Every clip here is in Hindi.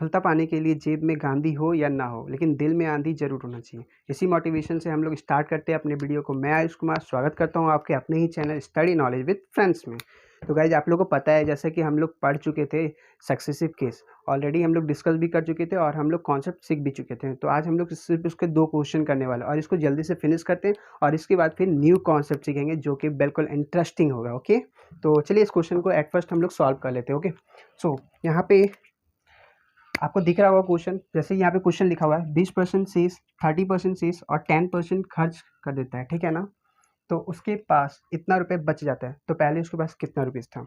सफलता पाने के लिए जेब में गांधी हो या ना हो, लेकिन दिल में आंधी जरूर होना चाहिए। इसी मोटिवेशन से हम लोग स्टार्ट करते हैं अपने वीडियो को। मैं आयुष कुमार स्वागत करता हूं आपके अपने ही channel study knowledge with friends में। तो गाइज, आप लोगों को पता है जैसे कि हम लोग पढ़ चुके थे सक्सेसिव केस, ऑलरेडी हम लोग डिस्कस भी कर चुके थे और हम लोग कॉन्सेप्ट सीख भी चुके थे। तो आज हम लोग सिर्फ उसके 2 क्वेश्चन करने वाले और इसको जल्दी से फिनिश करते हैं और इसके बाद फिर न्यू कॉन्सेप्ट सीखेंगे जो कि बिल्कुल इंटरेस्टिंग होगा। ओके, तो चलिए इस क्वेश्चन को एट फर्स्ट हम लोग सॉल्व कर लेते हैं। ओके, सो यहाँ पे आपको दिख रहा होगा क्वेश्चन। जैसे यहाँ पे क्वेश्चन लिखा हुआ है 20% शेष, 30% शेष और 10% खर्च कर देता है, ठीक है ना। तो उसके पास इतना रुपए बच जाता है, तो पहले उसके पास कितना रुपीज़ था।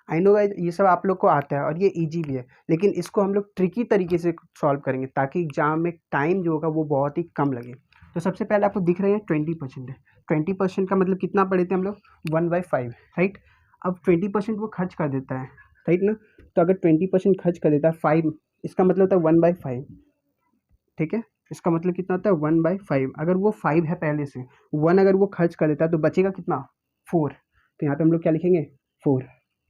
आई नो गाइस, ये सब आप लोग को आता है और ये इजी भी है, लेकिन इसको हम लोग ट्रिकी तरीके से सॉल्व करेंगे ताकि एग्जाम में टाइम जो होगा वो बहुत ही कम लगे। तो सबसे पहले आपको दिख रहे हैं 20% है। 20% का मतलब कितना पढ़े थे हम लोग, 1/5, राइट। अब 20% वो खर्च कर देता है, राइट ना। तो अगर 20% खर्च कर देता है 5, इसका मतलब होता है 1/5, ठीक है। इसका मतलब कितना होता है 1/5। अगर वो 5 है पहले से, 1 अगर वो खर्च कर देता है तो बचेगा कितना, 4। तो यहाँ पे हम लोग क्या लिखेंगे, 4।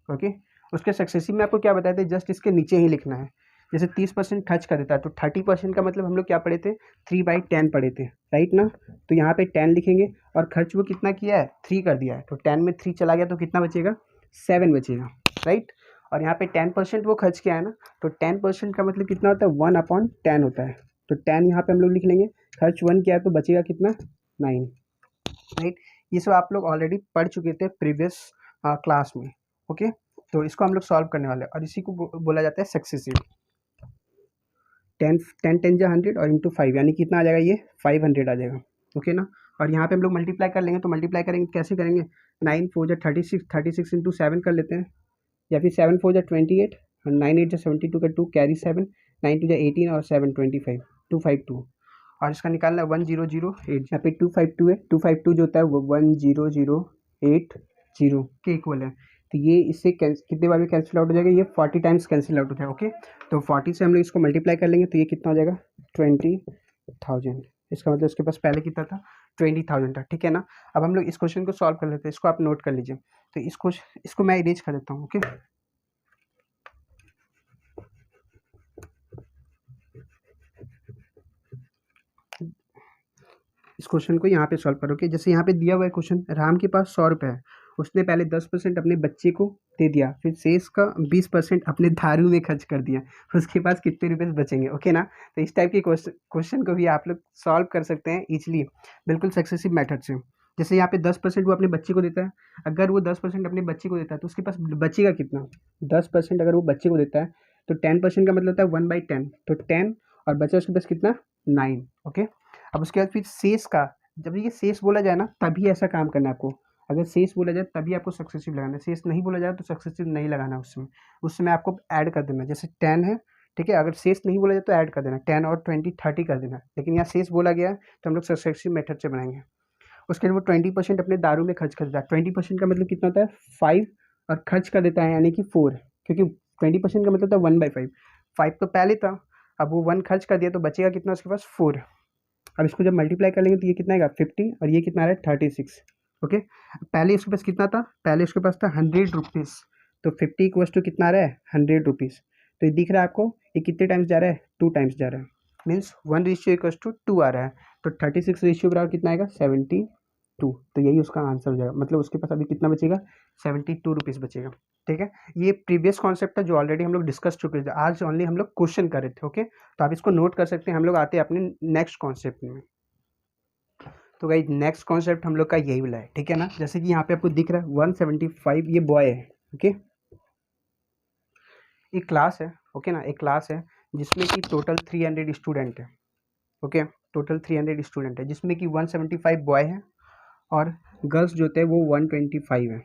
ओके, उसके सक्सेसिव में आपको क्या बताए थे, जस्ट इसके नीचे ही लिखना है। जैसे 30% खर्च कर देता है तो 30% का मतलब हम लोग क्या पढ़े थे, 3/10 पढ़े थे, राइट ना। तो यहाँ पे 10 लिखेंगे और खर्च वो कितना किया है, 3 कर दिया है। तो 10 में 3 चला गया तो कितना बचेगा, 7 बचेगा, राइट। और यहाँ पे 10% वो खर्च किया है ना, तो 10% का मतलब कितना होता है, 1/10 होता है। तो 10 यहाँ पे हम लोग लिख लेंगे। खर्च 1 किया है तो बचेगा कितना, 9, राइट। ये सब आप लोग ऑलरेडी पढ़ चुके थे प्रीवियस क्लास में। ओके, तो इसको हम लोग सॉल्व करने वाले हैं और इसी को बोला जाता है सक्सेसिव। 10 10 10 जा 100 और इंटू 5 यानी कितना आ जाएगा, ये 500 आ जाएगा। ओके ना। और यहाँ पे हम लोग मल्टीप्लाई कर लेंगे, तो मल्टीप्लाई करेंगे कैसे करेंगे, 9 4 जा 36, 36 इंटू 7 कर लेते हैं, या फिर 7 4 जा 28 और 9 8 जा 72 का 2 कैरी 7, 9 2 जा 18 और 7 25, 252। और इसका निकालना है 1008। यहाँ पे 252 है, 252 जो होता है वो 10080 के इक्वल है। तो ये इससे कितने बार में कैंसिल आउट हो जाएगा, ये 40 टाइम्स कैंसिल आउट होता है। ओके, तो 40 से हम लोग इसको मल्टीप्लाई कर लेंगे तो ये कितना हो जाएगा, 20,000। इसका मतलब उसके पास पहले कितना था, 20,000 था, ठीक है ना। अब हम लोग इस क्वेश्चन को सॉल्व कर लेते हैं, इसको आप नोट कर लीजिए। तो इसको मैं इरेज कर देता हूँ। ओके, इस क्वेश्चन को यहाँ पे सॉल्व करोगे। जैसे यहाँ पे दिया हुआ है क्वेश्चन, राम के पास 100 रुपये है, उसने पहले 10% अपने बच्चे को दे दिया, फिर शेष का 20% अपने दारू में खर्च कर दिया, उसके पास कितने रुपए बचेंगे। ओके ना। तो इस टाइप के क्वेश्चन को भी आप लोग सॉल्व कर सकते हैं इजीली, बिल्कुल सक्सेसिव मेथड से। जैसे यहाँ पे 10% वो अपने बच्चे को देता है, अगर वो 10% अपने बच्चे को देता है तो उसके पास बचेगा कितना, 10% अगर वो बच्चे को देता है तो 10% का मतलब होता है 1/10, तो 10 और बचा उसके पास कितना, 9। ओके, अब उसके बाद फिर शेष का, जब ये शेष बोला जाए ना तभी ऐसा काम करना है आपको। अगर शेष बोला जाए तभी आपको सक्सेसिव लगाना है, शेष नहीं बोला जाए तो सक्सेसिव नहीं लगाना उस समय आपको ऐड कर देना। जैसे 10 है, ठीक है, अगर शेष नहीं बोला जाए तो ऐड कर देना, 10 और 20 30 कर देना। लेकिन यहाँ शेष बोला गया है तो हम लोग सक्सेसिव मेथड से बनाएंगे। उसके लिए वो 20% अपने दारू में खर्च कर देता है। 20% का मतलब कितना होता है, 5, और खर्च कर देता है यानी कि 4, क्योंकि 20% का मतलब होता है 1/5। 5 तो पहले था, अब वो 1 खर्च कर दिया तो बचेगा कितना उसके पास, 4। अब इसको जब मल्टीप्लाई कर लेंगे तो ये कितना आएगा, 50, और ये कितना आ रहा है, 36। ओके, पहले उसके पास कितना था, पहले उसके पास था 100 रुपीज़, तो 50 इक्वल्स टू कितना आ रहा है, 100 रुपीज़। तो ये दिख रहा है आपको, ये कितने टाइम्स जा रहा है, 2 टाइम्स जा रहा है, मीन्स 1:2 आ रहा है। तो 36 रेशियो बराबर कितना आएगा, 72। तो यही उसका आंसर हो जाएगा, मतलब उसके पास अभी कितना बचेगा, 72 रुपीज़ बचेगा। ठीक है, ये प्रीवियस कॉन्सेप्ट था जो ऑलरेडी हम लोग डिस्कस चुके थे, आज ओनली हम लोग क्वेश्चन कर रहे थे। ओके, तो आप इसको नोट कर सकते हैं। हम लोग आते हैं अपने नेक्स्ट कॉन्सेप्ट में। तो गाइस, नेक्स्ट कॉन्सेप्ट हम लोग का यही वाला है, ठीक है ना। जैसे कि यहाँ पे आपको दिख रहा है 175, ये बॉय है। ओके, एक क्लास है, ओके ना, एक क्लास है जिसमें कि टोटल 300 स्टूडेंट है। ओके, टोटल 300 स्टूडेंट है जिसमें कि 175 बॉय है और गर्ल्स जो होते हैं वो 125 है।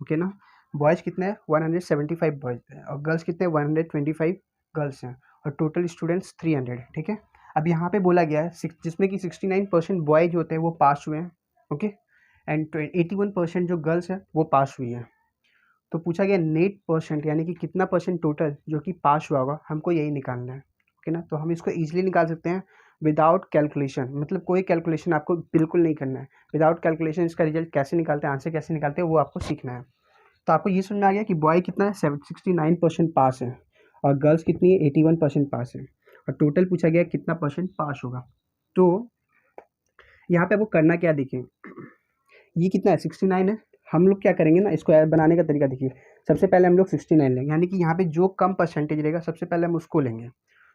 ओके ना, बॉयज़ कितने हैं, 175 बॉयज़ हैं और गर्ल्स कितने हैं, 125 गर्ल्स हैं और टोटल स्टूडेंट्स 300 है। ठीक है, अब यहाँ पे बोला गया है जिसमें कि 69% बॉय जो होते हैं वो पास हुए हैं। ओके, एंड 81% जो गर्ल्स हैं वो पास हुई हैं। तो पूछा गया नेट परसेंट, यानी कि कितना परसेंट टोटल जो कि पास हुआ होगा, हमको यही निकालना है। ओके ना, तो हम इसको ईजिली निकाल सकते हैं विदाउट कैलकुलेशन, मतलब कोई कैलकुलेशन आपको बिल्कुल नहीं करना है। विदाउट कैलकुलेशन इसका रिजल्ट कैसे निकालते हैं, आंसर कैसे निकालते हैं, वो आपको सीखना है। तो आपको ये समझ में आ गया कि बॉय कितना है, 69% पास है और गर्ल्स कितनी है 81% पास है, और टोटल पूछा गया कितना परसेंट पास होगा। तो यहाँ पे आपको करना क्या देखिए, ये कितना है 69 है। हम लोग क्या करेंगे ना, इसको बनाने का तरीका देखिए। सबसे पहले हम लोग 69 लेंगे, यानी कि यहाँ पे जो कम परसेंटेज रहेगा सबसे पहले हम उसको लेंगे।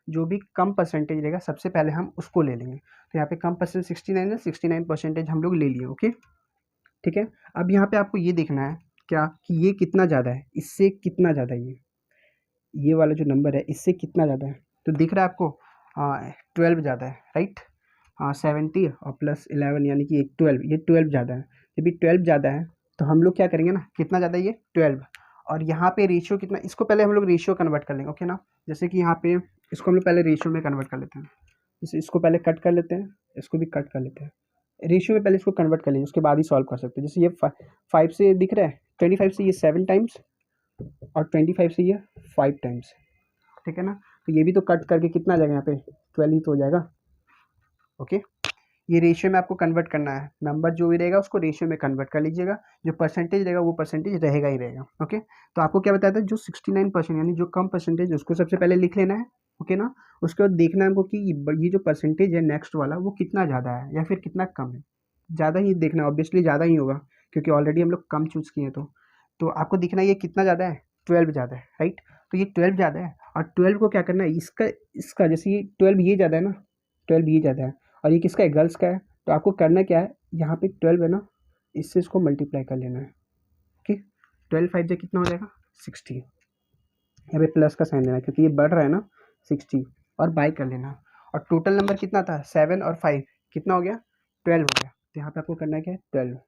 जो भी कम परसेंटेज रहेगा सबसे पहले हम उसको ले लेंगे। तो यहाँ पे कम परसेंट 69 है, 69% हम लोग ले लिए। ओके ठीक है। अब यहाँ पे आपको ये देखना है क्या कि ये कितना ज़्यादा है, इससे कितना ज़्यादा है, ये वाला जो नंबर है इससे कितना ज़्यादा है। तो दिख रहा है आपको 12 ज़्यादा है, राइट। 70 और प्लस 11 यानी कि 12, ये 12 ज़्यादा है। जब ये 12 ज़्यादा है तो हम लोग क्या करेंगे ना, कितना ज़्यादा है ये 12, और यहाँ पे रेशियो कितना, इसको पहले हम लोग रेशियो कन्वर्ट कर लेंगे। ओके ना, जैसे कि यहाँ पे इसको हम लोग पहले रेशियो में कन्वर्ट कर लेते हैं। जैसे इसको पहले कट कर लेते हैं, इसको भी कट कर लेते हैं। रेशियो में पहले इसको कन्वर्ट कर लीजिए, उसके बाद ही सॉल्व कर सकते हैं। जैसे ये 5 से दिख रहा है, 25 से ये 7 टाइम्स, और 25 से ये 5 टाइम्स, ठीक है ना। तो ये भी तो कट करके कितना आ जाएगा, यहाँ पे 12 ही तो हो जाएगा। ओके, ये रेशियो में आपको कन्वर्ट करना है, नंबर जो भी रहेगा उसको रेशियो में कन्वर्ट कर लीजिएगा, जो परसेंटेज रहेगा वो परसेंटेज रहेगा ही रहेगा। ओके, तो आपको क्या बताया था, जो 69% यानी जो कम परसेंटेज उसको सबसे पहले लिख लेना है। ओके ना, उसके बाद देखना है हमको कि ये जो परसेंटेज है नेक्स्ट वाला वो कितना ज़्यादा है या फिर कितना कम है। ज़्यादा ही देखना है, ऑब्वियसली ज़्यादा ही होगा क्योंकि ऑलरेडी हम लोग कम चूज़ किए। तो आपको दिखना है ये कितना ज़्यादा है, 12 ज़्यादा है, राइट। तो ये 12 ज़्यादा है, और 12 को क्या करना है, इसका जैसे ये 12 ये ज़्यादा है ना, 12 ये ज़्यादा है, और ये किसका है, गर्ल्स का है। तो आपको करना क्या है, यहाँ पे 12 है ना, इससे इसको मल्टीप्लाई कर लेना है। ओके, 12 5 से कितना हो जाएगा 60, यहाँ पे प्लस का साइन देना है क्योंकि ये बढ़ रहा है ना 60, और बाई कर लेना। और टोटल नंबर कितना था 7 और 5 कितना हो गया 12 हो गया। तो यहाँ पे आपको करना है क्या है 12,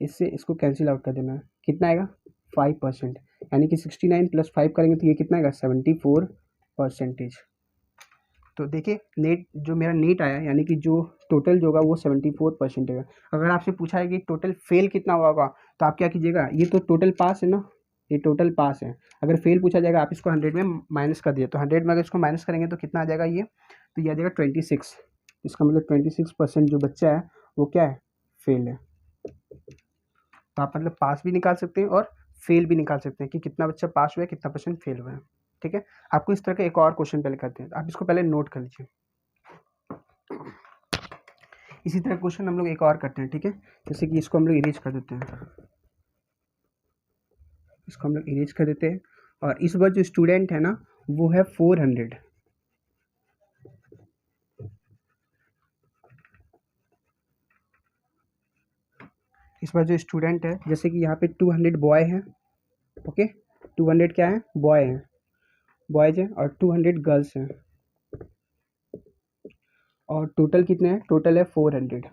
इससे इसको कैंसिल आउट कर देना है, कितना आएगा 5%, यानी कि 69 प्लस 5 करेंगे तो ये कितना आएगा 74%। तो देखिए नेट जो मेरा नेट आया, यानी कि जो टोटल जो होगा वो 74% है। अगर आपसे पूछा है कि टोटल फेल कितना हुआ होगा, तो आप क्या कीजिएगा, ये तो टोटल पास है ना, ये टोटल पास है। अगर फेल पूछा जाएगा आप इसको 100 में माइनस कर दिए, तो 100 में अगर इसको माइनस करेंगे तो कितना आ जाएगा ये, तो ये आ जाएगा 26। इसका मतलब 26% जो बच्चा है वो क्या है, फेल है। तो आप मतलब पास भी निकाल सकते हैं और फेल भी निकाल सकते हैं कि कितना बच्चा पास हुआ है, कितना परसेंट फेल हुआ है। ठीक है, आपको इस तरह का एक और क्वेश्चन पहले करते हैं, आप इसको पहले नोट कर लीजिए। इसी तरह क्वेश्चन हम लोग एक और करते हैं, ठीक है। जैसे कि इसको हम लोग इरेज कर देते हैं, इसको हम लोग इरेज कर देते हैं, और इस बार जो स्टूडेंट है ना वो है 400। इस बार जो स्टूडेंट है, जैसे कि यहाँ पे 200 बॉय हैं। ओके, 200 क्या है, बॉय हैं, बॉयज हैं, और 200 गर्ल्स हैं, और टोटल कितने हैं, टोटल है 400।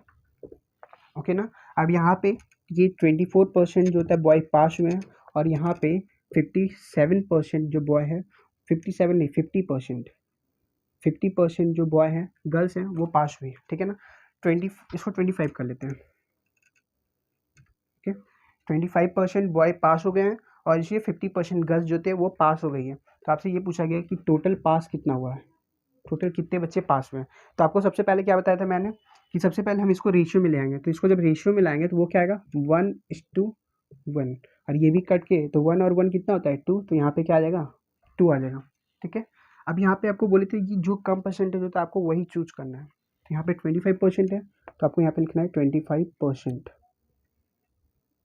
ओके ना, अब यहाँ पे ये 24% जो होता है बॉय पास हुए हैं, और यहाँ पे 57% जो बॉय है, 57 नहीं 50% जो बॉय हैं गर्ल्स हैं वो पास हुई है। ठीक है ना, इसको 25 कर लेते हैं। ओके, 25% बॉय पास हो गए हैं, और इसलिए 50% गर्ल्स जो थे वो पास हो गई है। तो आपसे ये पूछा गया कि टोटल पास कितना हुआ है, टोटल कितने बच्चे पास हुए हैं। तो आपको सबसे पहले क्या बताया था मैंने कि सबसे पहले हम इसको रेशियो में ले आएंगे। तो इसको जब रेशियो में लाएंगे तो वो क्या आएगा 1:1, और ये भी कट के तो 1 और 1 कितना होता है 2, तो यहाँ पे क्या आ जाएगा 2 आ जाएगा। ठीक है, अब यहाँ पे आपको बोले थे कि जो कम परसेंटेज होता है आपको वही चूज करना है। तो यहाँ पे 25% है, तो आपको यहाँ पे लिखना है 25%,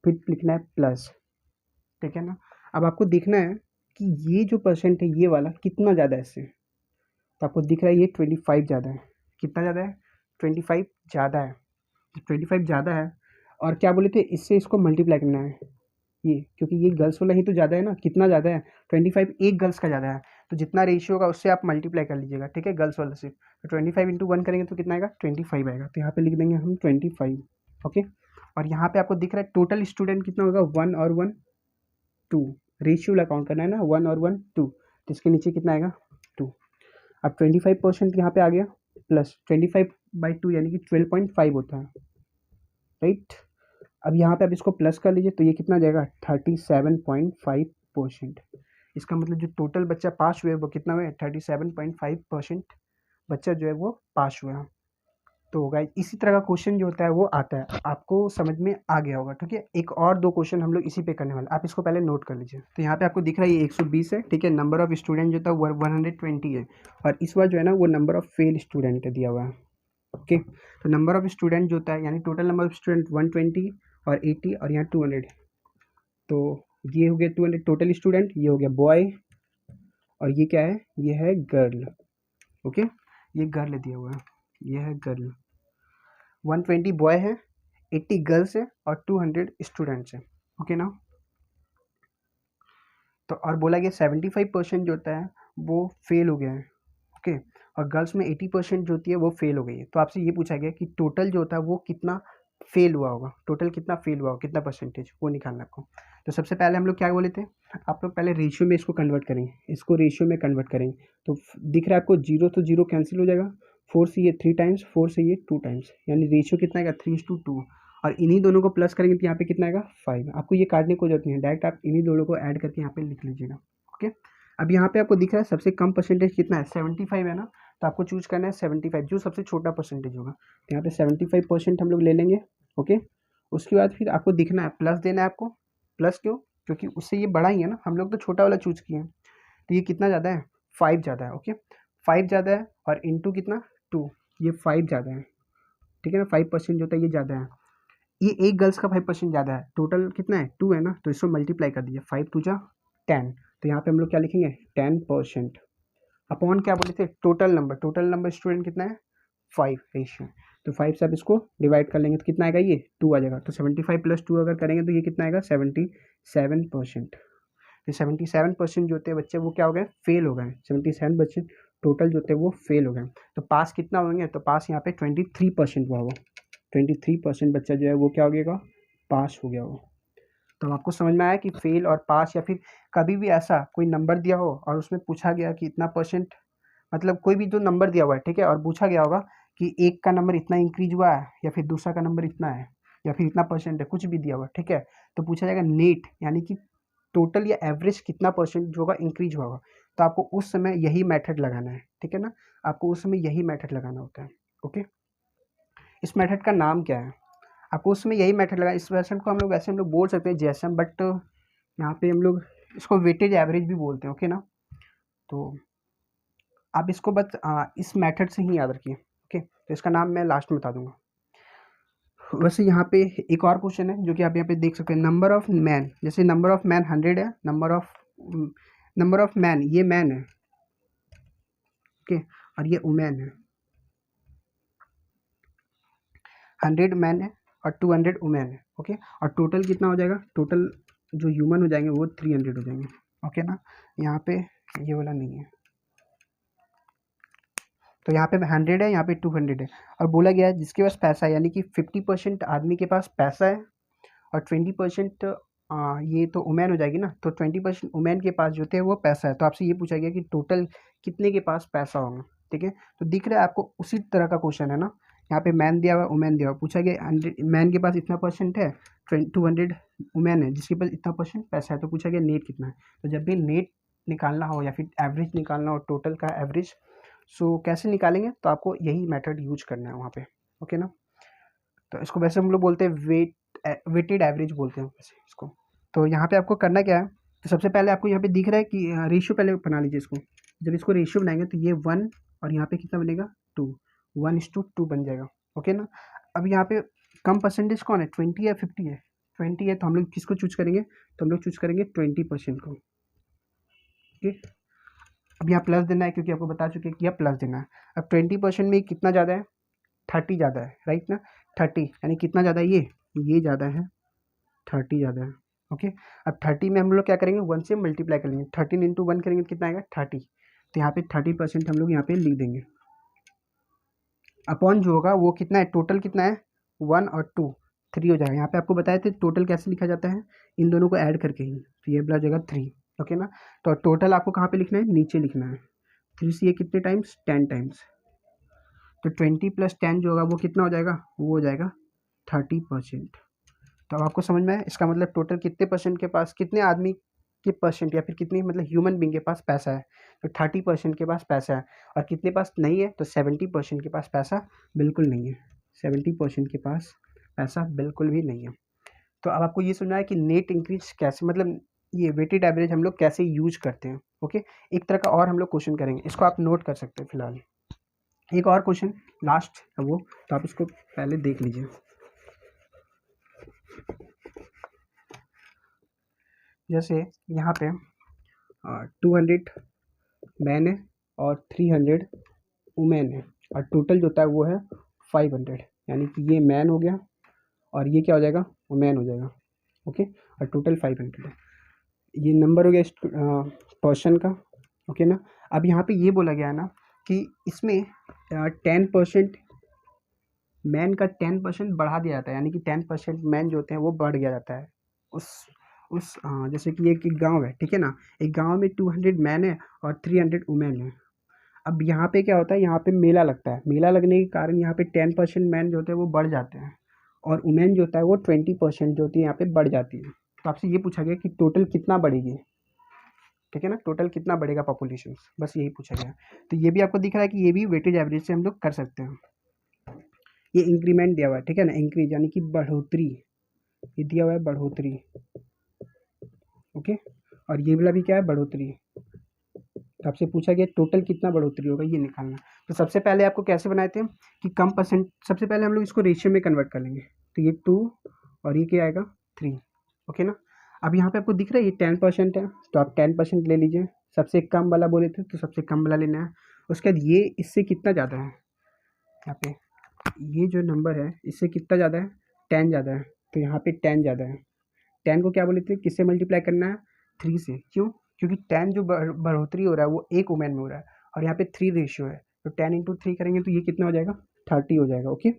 फिर लिखना है प्लस। ठीक है ना, अब आपको देखना है कि ये जो परसेंट है ये वाला कितना ज़्यादा है इससे। तो आपको दिख रहा है ये 25 ज़्यादा है, कितना ज़्यादा है 25 ज़्यादा है, 25 ज़्यादा है। और क्या बोले थे, इससे इसको मल्टीप्लाई करना है ये, क्योंकि ये गर्ल्स वाला ही तो ज़्यादा है ना, कितना ज़्यादा है 25, एक गर्ल्स का ज़्यादा है, तो जितना रेशियो होगा उससे आप मल्टीप्लाई कर लीजिएगा। ठीक है, गर्ल्स वाला से तो 25 × 1 करेंगे तो कितना आएगा 25 आएगा। तो यहाँ पे लिख देंगे हम 25। ओके, और यहाँ पे आपको दिख रहा है टोटल स्टूडेंट कितना होगा 1 और 1 2, रेशियो काउंट करना है ना, 1 और 1 2, तो इसके नीचे कितना आएगा 2। अब 25% यहाँ पे आ गया, प्लस 25/2 यानी कि 12.5 होता है, राइट। अब यहाँ पे आप इसको प्लस कर लीजिए तो ये कितना जाएगा 37.5%। इसका मतलब जो टोटल बच्चा पास हुए वो कितना हुए 37.5% बच्चा जो है वो पास हुआ। तो गाइस इसी तरह का क्वेश्चन जो होता है वो आता है, आपको समझ में आ गया होगा, ठीक है। एक और 2 क्वेश्चन हम लोग इसी पे करने वाले, आप इसको पहले नोट कर लीजिए। तो यहाँ पे आपको दिख रहा है ये 120 है, ठीक है। नंबर ऑफ स्टूडेंट जो था वो 120 है, और इस बार जो है ना वो नंबर ऑफ फेल स्टूडेंट का दिया हुआ है, ओके। तो नंबर ऑफ स्टूडेंट जो होता है यानी टोटल नंबर ऑफ स्टूडेंट 120 और 80 और यहाँ 200, तो ये हो गया 200 टोटल स्टूडेंट, ये हो गया बॉय, और ये क्या है, ये है गर्ल, ओके। ये गर्ल दिया हुआ है, ये है गर्ल। 120 बॉय है, 80 गर्ल्स है और 200 स्टूडेंट्स हैं, ओके ना। तो और बोला गया 75% जो होता है वो फेल हो गया है, ओके। और गर्ल्स में 80% जो होती है वो फेल हो गई है। तो आपसे ये पूछा गया कि टोटल जो होता है वो कितना फेल हुआ होगा, टोटल कितना फेल हुआ होगा, कितना परसेंटेज, वो निकालना आपको। तो सबसे पहले हम लोग क्या बोले थे, आप लोग पहले रेशियो में इसको कन्वर्ट करेंगे, इसको रेशियो में कन्वर्ट करेंगे। तो दिख रहा है आपको 0 तो 0 कैंसिल हो जाएगा, 4 से ये 3 टाइम्स, 4 से ये 2 टाइम्स, यानी रेशियो कितना आएगा 3:2। और इन्हीं दोनों को प्लस करेंगे तो यहाँ पे कितना आएगा 5। आपको ये काटने को जरूरत नहीं है, डायरेक्ट आप इन्हीं दोनों को ऐड करके यहाँ पे लिख लीजिएगा, ओके। अब यहाँ पे आपको दिख रहा है सबसे कम परसेंटेज कितना है, 75 है ना। तो आपको चूज करना है 75, जो सबसे छोटा परसेंटेज होगा। तो यहाँ पे 75% हम लोग ले लेंगे, ओके। उसके बाद फिर आपको दिखना है प्लस देना है आपको। प्लस क्यों, क्योंकि उससे ये बड़ा ही है ना, हम लोग तो छोटा वाला चूज किए हैं। तो ये कितना ज़्यादा है, 5 ज़्यादा है, ओके। 5 ज़्यादा है और इंटू कितना 2, ये 5 ज़्यादा है, ठीक है ना। 5% जो होता है ये ज़्यादा है, ये एक गर्ल्स का 5% ज़्यादा है। टोटल कितना है 2 है ना, तो इसको मल्टीप्लाई कर दीजिए, 5 2 जा 10। तो यहाँ पे हम लोग क्या लिखेंगे 10% अपॉन क्या बोले थे, टोटल नंबर स्टूडेंट कितना है 5 रेशियो। तो 5 से आप इसको डिवाइड कर लेंगे तो कितना आएगा, ये 2 आ जाएगा। तो 75 + 2 अगर करेंगे तो ये कितना आएगा 77%। तो 77% जो होते हैं बच्चे वो क्या हो गए, फेल हो गए। 77% टोटल जो होते हैं वो फेल हो गए। तो पास कितना होंगे, तो पास यहाँ पे 23% हुआ होगा। 23% बच्चा जो है वो क्या हो गया, पास हो गया हो। तो आपको समझ में आया कि फेल और पास, या फिर कभी भी ऐसा कोई नंबर दिया हो और उसमें पूछा गया कि इतना परसेंट, मतलब कोई भी जो नंबर दिया हुआ है, ठीक है, और पूछा गया होगा कि एक का नंबर इतना इंक्रीज हुआ है या फिर दूसरा का नंबर इतना है या फिर इतना परसेंट है, कुछ भी दिया हुआ है, ठीक है। तो पूछा जाएगा नेट, यानी कि टोटल या एवरेज कितना परसेंट जो होगा इंक्रीज हुआ होगा। तो आपको उस समय यही मेथड लगाना है, ठीक है ना। आपको उस समय यही मेथड लगाना होता है, ओके। इस मेथड का नाम क्या है, आपको उसमें यही मेथड लगा। इस मेथड को हम लोग वैसे हम लोग बोल सकते हैं जेएसएम, बट यहाँ पे हम लोग इसको वेटेज एवरेज भी बोलते हैं, ओके ना। तो आप इसको बस इस मेथड से ही याद रखिए, ओके। तो इसका नाम मैं लास्ट में बता दूंगा। वैसे यहाँ पे एक और क्वेश्चन है जो कि आप यहाँ पे देख सकते हैं, नंबर ऑफ मैन, जैसे नंबर ऑफ मैन 100 है, नंबर ऑफ मैन, ये मैन है, ओके, और ये वुमेन है। 100 मैन है और 200 वुमेन है, ओके। और टोटल कितना हो जाएगा, टोटल जो ह्यूमन हो जाएंगे वो 300 हो जाएंगे, ओके ना। यहाँ पे ये वाला नहीं है, तो यहाँ पे 100 है, यहाँ पे 200 है। और बोला गया है जिसके पास पैसा है, यानी कि 50% आदमी के पास पैसा है और 20% ये तो वुमेन हो जाएगी ना, तो 20% वुमेन के पास जो थे वो पैसा है। तो आपसे ये पूछा गया कि टोटल कितने के पास पैसा होगा, ठीक है। तो दिख रहा है आपको उसी तरह का क्वेश्चन है ना, यहाँ पे मैन दिया हुआ है, वुमेन दिया हुआ, पूछा गया 100 मैन के पास इतना परसेंट है, 200 वुमेन है जिसके पास इतना परसेंट पैसा है। तो पूछा गया नेट कितना है। तो जब भी नेट निकालना हो या फिर एवरेज निकालना हो, टोटल का एवरेज, सो कैसे निकालेंगे, तो आपको यही मेथड यूज करना है वहाँ पे, ओके ना। तो इसको वैसे हम लोग बोलते हैं वेटेड एवरेज बोलते हैं वैसे इसको। तो यहाँ पे आपको करना क्या है, तो सबसे पहले आपको यहाँ पे दिख रहा है कि रेशियो पहले बना लीजिए इसको। जब इसको रेशियो बनाएंगे तो ये 1 और यहाँ पे कितना बनेगा 2, 1:2 बन जाएगा, ओके ना। अब यहाँ पे कम परसेंटेज कौन है, 20 है 50 है, 20 है, तो हम लोग किसको चूज करेंगे, तो हम लोग चूज करेंगे 20% को, ओके। अब यहाँ प्लस देना है क्योंकि आपको बता चुके हैं कि यहाँ प्लस देना है। अब 20% में कितना ज़्यादा है, 30 ज़्यादा है, राइट ना। 30 यानी कितना ज़्यादा है, ये ज़्यादा है, 30 ज़्यादा है, ओके। अब 30 में हम लोग क्या करेंगे, 1 से मल्टीप्लाई कर लेंगे, 13 × 1 करेंगे तो कितना आएगा 30। तो यहाँ पे 30% हम लोग यहाँ पे लिख देंगे। अपॉन जो होगा वो कितना है, टोटल कितना है 1 और 2 3 हो जाएगा। यहाँ पे आपको बताए थे टोटल कैसे लिखा जाता है, इन दोनों को ऐड करके ही। तो ये बड़ा जगह 3, ओके ना। तो टोटल आपको कहाँ पे लिखना है, नीचे लिखना है। 3 से ये कितने टाइम्स, 10 टाइम्स। तो 20 + 10 जो होगा वो कितना हो जाएगा, वो हो जाएगा 30%। तो अब आपको समझ में आया, इसका मतलब टोटल कितने परसेंट के पास, कितने आदमी कितने परसेंट या फिर कितनी मतलब ह्यूमन बीइंग के पास पैसा है, तो 30% के पास पैसा है, और कितने पास नहीं है, तो 70% के पास पैसा बिल्कुल नहीं है, 70% के पास पैसा बिल्कुल भी नहीं है। तो अब आपको ये सुनना है कि नेट इंक्रीज कैसे, मतलब ये वेटेड एवरेज हम लोग कैसे यूज करते हैं। ओके, एक तरह का और हम लोग क्वेश्चन करेंगे, इसको आप नोट कर सकते हैं फिलहाल। एक और क्वेश्चन लास्ट है वो, तो आप इसको पहले देख लीजिए। जैसे यहाँ पे 200 मैन है और 300 वुमेन है, और टोटल जो होता है वो है 500, यानी कि ये मैन हो गया और ये क्या हो जाएगा, वुमेन हो जाएगा। ओके, और टोटल 500 है। ये नंबर हो गया पर्सन का। ओके ना। अब यहाँ पे ये बोला गया है ना कि इसमें 10% मैन का 10% बढ़ा दिया जाता है, यानी कि 10% मैन जो होते हैं वो बढ़ गया जाता है उस जैसे कि एक गांव है, ठीक है ना, एक गांव में 200 मैन है और 300 वुमेन है। अब यहाँ पे क्या होता है, यहाँ पे मेला लगता है, मेला लगने के कारण यहाँ पे 10% मैन जो होते हैं वो बढ़ जाते हैं, और वुमेन जो होता है वो 20% जो होती है यहाँ पे बढ़ जाती है। तो आपसे ये पूछा गया कि टोटल कितना बढ़ेगी, ठीक है ना, टोटल कितना बढ़ेगा पॉपुलेशन, बस यही पूछा गया। तो ये भी आपको दिख रहा है कि ये भी वेटेज एवरेज से हम लोग कर सकते हैं। ये इंक्रीमेंट दिया हुआ है, ठीक है ना, इंक्रीज यानी कि बढ़ोतरी, ये दिया हुआ है बढ़ोतरी। ओके, और ये वाला भी क्या है, बढ़ोतरी। तो आपसे पूछा गया टोटल कितना बढ़ोतरी होगा, ये निकालना। तो सबसे पहले आपको कैसे बनाए थे कि कम परसेंट, सबसे पहले हम लोग इसको रेशियो में कन्वर्ट कर लेंगे, तो ये 2 और ये क्या आएगा 3। ओके ना। अब यहाँ पे आपको दिख रहा है ये 10% है, तो आप 10% ले लीजिए। सबसे कम वाला बोले थे तो सबसे कम वाला लेना है। उसके बाद ये इससे कितना ज़्यादा है, यहाँ पे ये जो नंबर है इससे कितना ज़्यादा है, 10 ज़्यादा है, तो यहाँ पे 10 ज़्यादा है। 10 को क्या बोले थे, किससे मल्टीप्लाई करना है, 3 से। क्यों, क्योंकि 10 जो बढ़ोतरी हो रहा है वो एक वुमेन में हो रहा है, और यहाँ पे 3 रेशियो है, तो 10 इंटू 3 करेंगे तो ये कितना हो जाएगा, 30 हो जाएगा। ओके,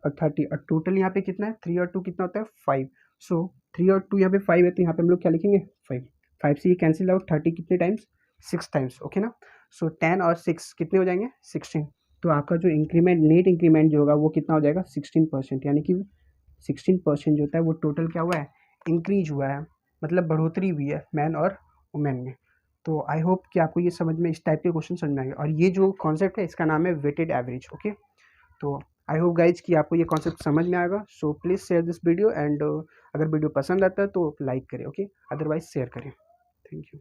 और 30, और टोटल यहाँ पे कितना है, 3 और 2 कितना होता है, 5। सो 3 और 2 यहाँ पे 5 है, तो यहाँ पे हम लोग क्या लिखेंगे, 5। 5 से ये कैंसिल आउट, 30 कितने टाइम्स, 6 टाइम्स। ओके ना। सो 10 और 6 कितने हो जाएंगे, 16। तो आपका जो इंक्रीमेंट, नेट इंक्रीमेंट जो होगा वो कितना हो जाएगा, 16%, यानी कि 16% जो होता है वो टोटल क्या हुआ है, इंक्रीज हुआ है, मतलब बढ़ोतरी हुई है मैन और वुमेन में। तो आई होप कि आपको ये समझ में, इस टाइप के क्वेश्चन समझ में आएंगे, और ये जो कॉन्सेप्ट है इसका नाम है वेटेड एवरेज। ओके, तो आई होप गाइज कि आपको ये कॉन्सेप्ट समझ में आएगा। So please share this video, and अगर वीडियो पसंद आता है तो लाइक करें, ओके, अदरवाइज शेयर करें। Thank you.